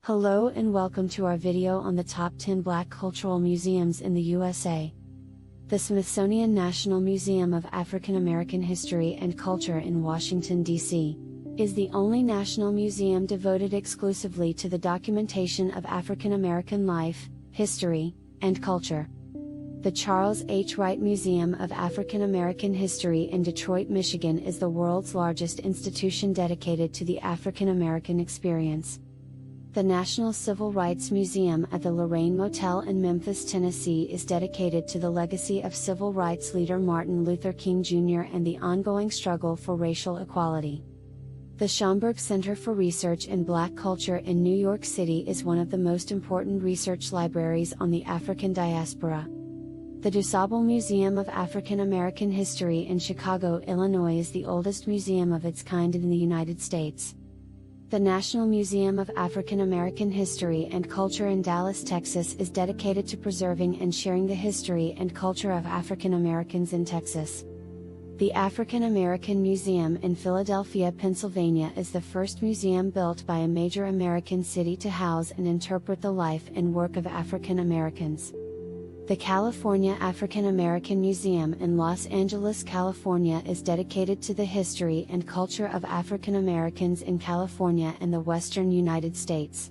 Hello and welcome to our video on the top 10 Black cultural museums in the USA. The Smithsonian National Museum of African American History and Culture in Washington, D.C., is the only national museum devoted exclusively to the documentation of African American life, history, and culture. The Charles H. Wright Museum of African American History in Detroit, Michigan is the world's largest institution dedicated to the African American experience. The National Civil Rights Museum at the Lorraine Motel in Memphis, Tennessee is dedicated to the legacy of civil rights leader Martin Luther King Jr. and the ongoing struggle for racial equality. The Schomburg Center for Research in Black Culture in New York City is one of the most important research libraries on the African diaspora. The DuSable Museum of African American History in Chicago, Illinois is the oldest museum of its kind in the United States. The National Museum of African American History and Culture in Dallas, Texas is dedicated to preserving and sharing the history and culture of African Americans in Texas. The African American Museum in Philadelphia, Pennsylvania is the first museum built by a major American city to house and interpret the life and work of African Americans. The California African American Museum in Los Angeles, California is dedicated to the history and culture of African Americans in California and the western United States.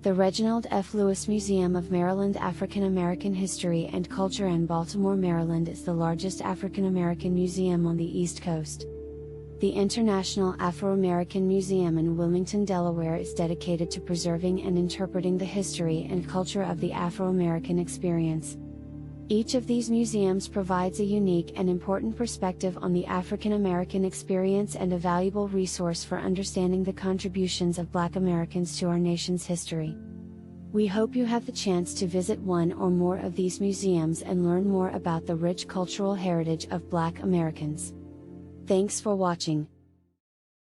The Reginald F. Lewis Museum of Maryland African American History and Culture in Baltimore, Maryland is the largest African American museum on the East Coast. The International Afro-American Museum in Wilmington, Delaware is dedicated to preserving and interpreting the history and culture of the Afro-American experience. Each of these museums provides a unique and important perspective on the African American experience and a valuable resource for understanding the contributions of Black Americans to our nation's history. We hope you have the chance to visit one or more of these museums and learn more about the rich cultural heritage of Black Americans. Thanks for watching.